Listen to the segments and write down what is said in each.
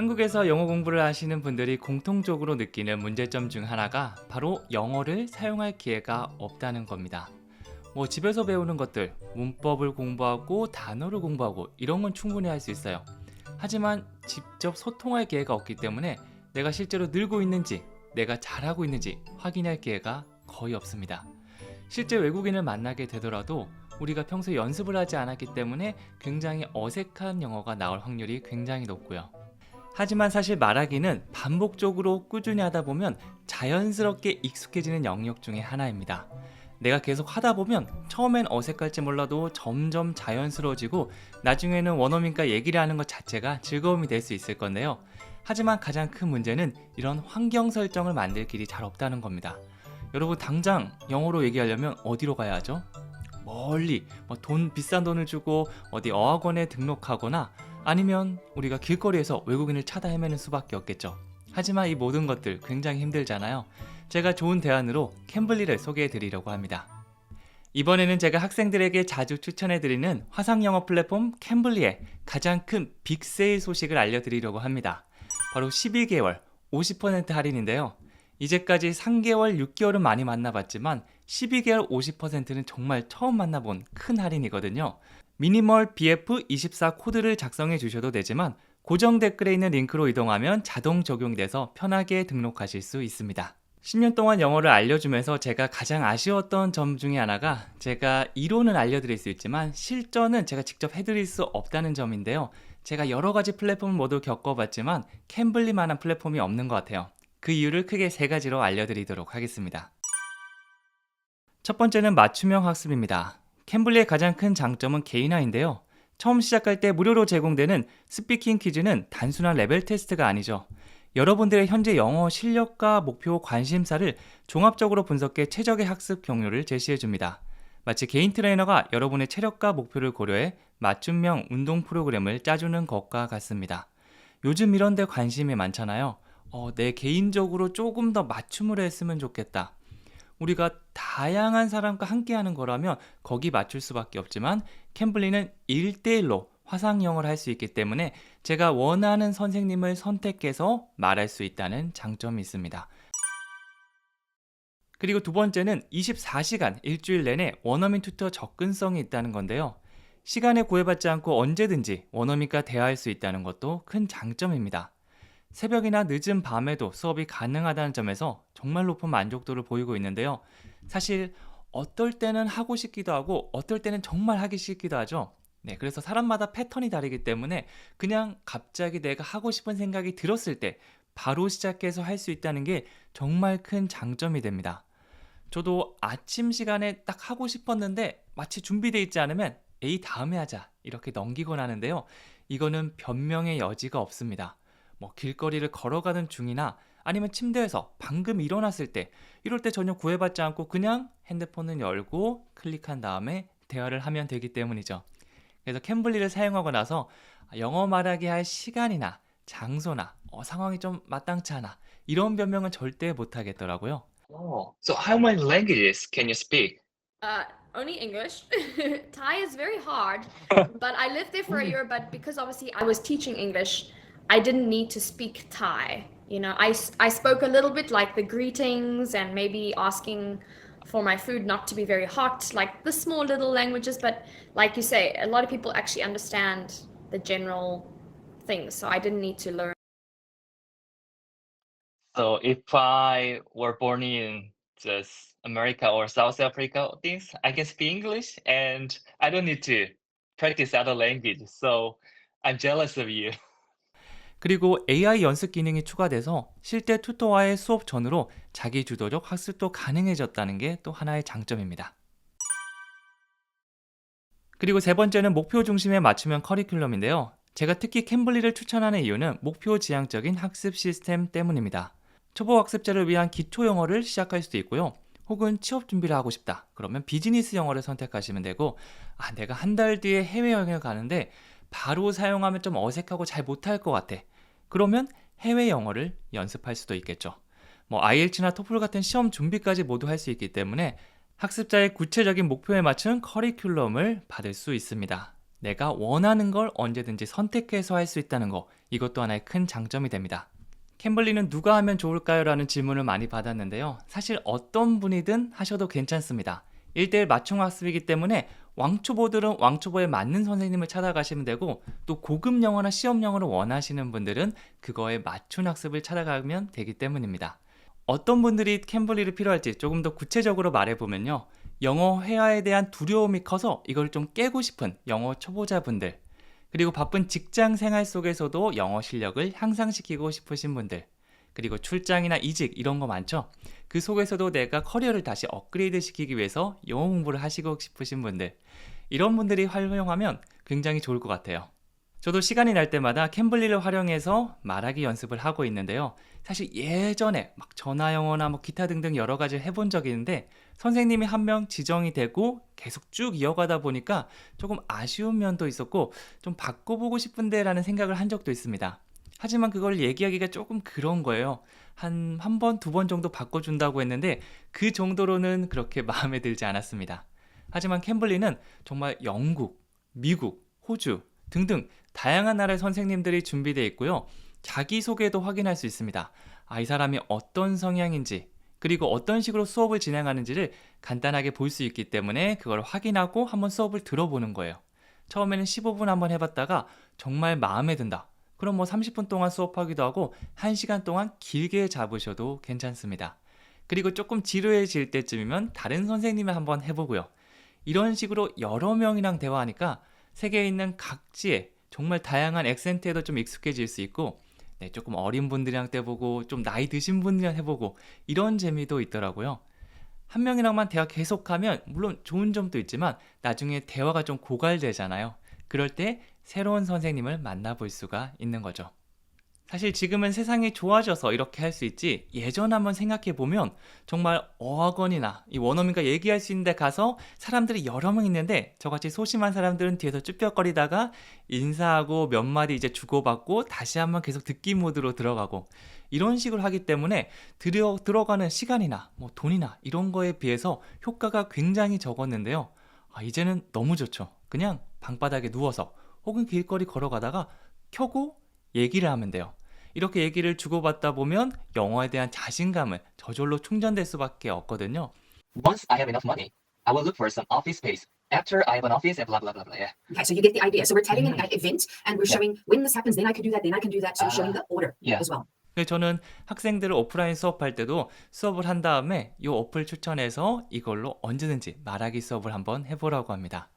한국에서 영어 공부를 하시는 분들이 공통적으로 느끼는 문제점 중 하나가 바로 영어를 사용할 기회가 없다는 겁니다. 뭐 집에서 배우는 것들, 문법을 공부하고 단어를 공부하고 이런 건 충분히 할 수 있어요. 하지만 직접 소통할 기회가 없기 때문에 내가 실제로 늘고 있는지, 내가 잘하고 있는지 확인할 기회가 거의 없습니다. 실제 외국인을 만나게 되더라도 우리가 평소에 연습을 하지 않았기 때문에 굉장히 어색한 영어가 나올 확률이 굉장히 높고요. 하지만 사실 말하기는 반복적으로 꾸준히 하다 보면 자연스럽게 익숙해지는 영역 중에 하나입니다. 내가 계속 하다 보면 처음엔 어색할지 몰라도 점점 자연스러워지고 나중에는 원어민과 얘기를 하는 것 자체가 즐거움이 될 수 있을 건데요. 하지만 가장 큰 문제는 이런 환경 설정을 만들 길이 잘 없다는 겁니다. 여러분 당장 영어로 얘기하려면 어디로 가야 하죠? 멀리 비싼 돈을 주고 어디 어학원에 등록하거나 아니면 우리가 길거리에서 외국인을 찾아 헤매는 수밖에 없겠죠. 하지만 이 모든 것들 굉장히 힘들잖아요. 제가 좋은 대안으로 캠블리를 소개해 드리려고 합니다. 이번에는 제가 학생들에게 자주 추천해드리는 화상영어 플랫폼 캠블리의 가장 큰 빅세일 소식을 알려드리려고 합니다. 바로 12개월 50% 할인인데요. 이제까지 3개월, 6개월은 많이 만나봤지만 12개월 50%는 정말 처음 만나본 큰 할인이거든요. 미니멀 BF24 코드를 작성해 주셔도 되지만 고정 댓글에 있는 링크로 이동하면 자동 적용돼서 편하게 등록하실 수 있습니다. 10년 동안 영어를 알려주면서 제가 가장 아쉬웠던 점 중에 하나가 제가 이론은 알려드릴 수 있지만 실전은 제가 직접 해드릴 수 없다는 점인데요. 제가 여러 가지 플랫폼을 모두 겪어봤지만 캠블리만한 플랫폼이 없는 것 같아요. 그 이유를 크게 3가지로 알려드리도록 하겠습니다. 첫 번째는 맞춤형 학습입니다. 캠블리의 가장 큰 장점은 개인화인데요. 처음 시작할 때 무료로 제공되는 스피킹 퀴즈는 단순한 레벨 테스트가 아니죠. 여러분들의 현재 영어 실력과 목표, 관심사를 종합적으로 분석해 최적의 학습 경로를 제시해줍니다. 마치 개인 트레이너가 여러분의 체력과 목표를 고려해 맞춤형 운동 프로그램을 짜주는 것과 같습니다. 요즘 이런 데 관심이 많잖아요. 내 개인적으로 조금 더 맞춤으로 했으면 좋겠다. 우리가 다양한 사람과 함께하는 거라면 거기 맞출 수밖에 없지만 캠블리는 1대1로 화상 영어를 할 수 있기 때문에 제가 원하는 선생님을 선택해서 말할 수 있다는 장점이 있습니다. 그리고 두 번째는 24시간 일주일 내내 원어민 튜터 접근성이 있다는 건데요. 시간에 구애받지 않고 언제든지 원어민과 대화할 수 있다는 것도 큰 장점입니다. 새벽이나 늦은 밤에도 수업이 가능하다는 점에서 정말 높은 만족도를 보이고 있는데요. 사실 어떨 때는 하고 싶기도 하고 어떨 때는 정말 하기 싫기도 하죠. 네, 그래서 사람마다 패턴이 다르기 때문에 그냥 갑자기 내가 하고 싶은 생각이 들었을 때 바로 시작해서 할 수 있다는 게 정말 큰 장점이 됩니다. 저도 아침 시간에 딱 하고 싶었는데 마치 준비되어 있지 않으면 에이 다음에 하자 이렇게 넘기곤 하는데요. 이거는 변명의 여지가 없습니다. 길거리를 걸어가는 중이나 아니면 침대에서 방금 일어났을 때 이럴 때 전혀 구애받지 않고 그냥 핸드폰을 열고 클릭한 다음에 대화를 하면 되기 때문이죠. 그래서 캠블리를 사용하고 나서 영어 말하기 할 시간이나 장소나 상황이 좀 마땅치 않아 이런 변명은 절대 못 하겠더라고요. Oh, so how many languages can you speak? Uh, Only English. Thai is very hard, but I lived there for a year. But because obviously I was teaching English, I didn't need to speak Thai. You know, I spoke a little bit like the greetings and maybe asking for my food not to be very hot, like the small little languages. But like you say, a lot of people actually understand the general things, so I didn't need to learn. So if I were born in just America or South Africa, things I can speak English and I don't need to practice other language. So I'm jealous of you. 그리고 AI 연습 기능이 추가돼서 실제 튜터와의 수업 전후로 자기 주도적 학습도 가능해졌다는 게 또 하나의 장점입니다. 그리고 세 번째는 목표 중심의 맞춤형 커리큘럼인데요. 제가 특히 캠블리를 추천하는 이유는 목표 지향적인 학습 시스템 때문입니다. 초보 학습자를 위한 기초 영어를 시작할 수도 있고요. 혹은 취업 준비를 하고 싶다. 그러면 비즈니스 영어를 선택하시면 되고, 내가 한 달 뒤에 해외여행을 가는데 바로 사용하면 좀 어색하고 잘 못할 것 같아. 그러면 해외 영어를 연습할 수도 있겠죠. IELTS나 토플 같은 시험 준비까지 모두 할 수 있기 때문에 학습자의 구체적인 목표에 맞춘 커리큘럼을 받을 수 있습니다. 내가 원하는 걸 언제든지 선택해서 할 수 있다는 거, 이것도 하나의 큰 장점이 됩니다. 캠블리는 누가 하면 좋을까요? 라는 질문을 많이 받았는데요. 사실 어떤 분이든 하셔도 괜찮습니다. 1대1 맞춤 학습이기 때문에 왕초보들은 왕초보에 맞는 선생님을 찾아가시면 되고, 또 고급 영어나 시험 영어를 원하시는 분들은 그거에 맞춘 학습을 찾아가면 되기 때문입니다. 어떤 분들이 캠블리를 필요할지 조금 더 구체적으로 말해보면요. 영어 회화에 대한 두려움이 커서 이걸 좀 깨고 싶은 영어 초보자분들, 그리고 바쁜 직장 생활 속에서도 영어 실력을 향상시키고 싶으신 분들, 그리고 출장이나 이직 이런 거 많죠? 그 속에서도 내가 커리어를 다시 업그레이드 시키기 위해서 영어 공부를 하시고 싶으신 분들, 이런 분들이 활용하면 굉장히 좋을 것 같아요. 저도 시간이 날 때마다 캠블리를 활용해서 말하기 연습을 하고 있는데요. 사실 예전에 막 전화 영어나 뭐 기타 등등 여러 가지 해본 적이 있는데, 선생님이 한 명 지정이 되고 계속 쭉 이어가다 보니까 조금 아쉬운 면도 있었고, 좀 바꿔보고 싶은데 라는 생각을 한 적도 있습니다. 하지만 그걸 얘기하기가 조금 그런 거예요. 한 번, 두 번 정도 바꿔준다고 했는데 그 정도로는 그렇게 마음에 들지 않았습니다. 하지만 캠블리는 정말 영국, 미국, 호주 등등 다양한 나라의 선생님들이 준비되어 있고요. 자기소개도 확인할 수 있습니다. 이 사람이 어떤 성향인지, 그리고 어떤 식으로 수업을 진행하는지를 간단하게 볼 수 있기 때문에 그걸 확인하고 한번 수업을 들어보는 거예요. 처음에는 15분 한번 해봤다가 정말 마음에 든다. 그럼 뭐 30분 동안 수업하기도 하고 1시간 동안 길게 잡으셔도 괜찮습니다. 그리고 조금 지루해질 때쯤이면 다른 선생님을 한번 해보고요. 이런 식으로 여러 명이랑 대화하니까 세계에 있는 각지의 정말 다양한 액센트에도 좀 익숙해질 수 있고, 조금 어린 분들이랑 해보고 좀 나이 드신 분들이랑 해보고 이런 재미도 있더라고요. 한 명이랑만 대화 계속하면 물론 좋은 점도 있지만 나중에 대화가 좀 고갈되잖아요. 그럴 때 새로운 선생님을 만나볼 수가 있는 거죠. 사실 지금은 세상이 좋아져서 이렇게 할 수 있지, 예전 한번 생각해보면 정말 어학원이나 이 원어민과 얘기할 수 있는 데 가서 사람들이 여러 명 있는데 저같이 소심한 사람들은 뒤에서 쭈뼛거리다가 인사하고 몇 마디 이제 주고받고 다시 한번 계속 듣기 모드로 들어가고, 이런 식으로 하기 때문에 들어가는 시간이나 뭐 돈이나 이런 거에 비해서 효과가 굉장히 적었는데요. 이제는 너무 좋죠. 그냥 방바닥에 누워서 혹은 길거리 걸어가다가 켜고 얘기를 하면 돼요. 이렇게 얘기를 주고받다 보면 영어에 대한 자신감은 저절로 충전될 수밖에 없거든요. Once I have enough money, I will look for some office space. After I have an office, and blah blah blah blah. Yeah. Okay, so you get the idea. So we're tagging an event and we're Yeah. showing when this happens, then I can do that, then I can do that. So we're showing the order Yeah. as well. 저는 학생들을 오프라인 수업할 때도 수업을 한 다음에 이 어플 추천해서 이걸로 언제든지 말하기 수업을 한번 해보라고 합니다.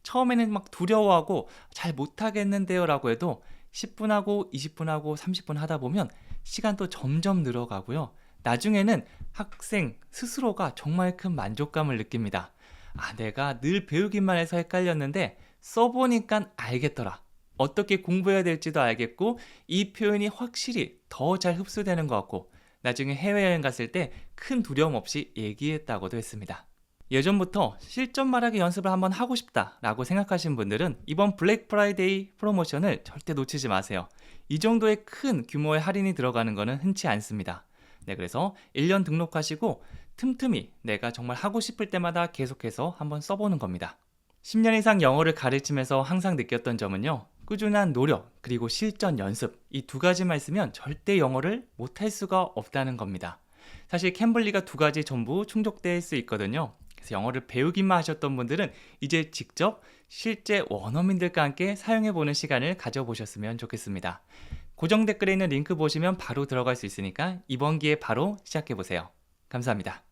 처음에는 막 두려워하고 잘 못하겠는데요 라고 해도 10분 하고 20분 하고 30분 하다 보면 시간도 점점 늘어가고요. 나중에는 학생 스스로가 정말 큰 만족감을 느낍니다. 내가 늘 배우기만 해서 헷갈렸는데 써보니까 알겠더라. 어떻게 공부해야 될지도 알겠고 이 표현이 확실히 더 잘 흡수되는 것 같고, 나중에 해외여행 갔을 때 큰 두려움 없이 얘기했다고도 했습니다. 예전부터 실전 말하기 연습을 한번 하고 싶다 라고 생각하신 분들은 이번 블랙 프라이데이 프로모션을 절대 놓치지 마세요. 이 정도의 큰 규모의 할인이 들어가는 것은 흔치 않습니다. 그래서 1년 등록하시고 틈틈이 내가 정말 하고 싶을 때마다 계속해서 한번 써보는 겁니다. 10년 이상 영어를 가르치면서 항상 느꼈던 점은요, 꾸준한 노력 그리고 실전 연습, 이 두 가지만 있으면 절대 영어를 못할 수가 없다는 겁니다. 사실 캠블리가 두 가지 전부 충족될 수 있거든요. 그래서 영어를 배우기만 하셨던 분들은 이제 직접 실제 원어민들과 함께 사용해보는 시간을 가져보셨으면 좋겠습니다. 고정 댓글에 있는 링크 보시면 바로 들어갈 수 있으니까 이번 기회에 바로 시작해보세요. 감사합니다.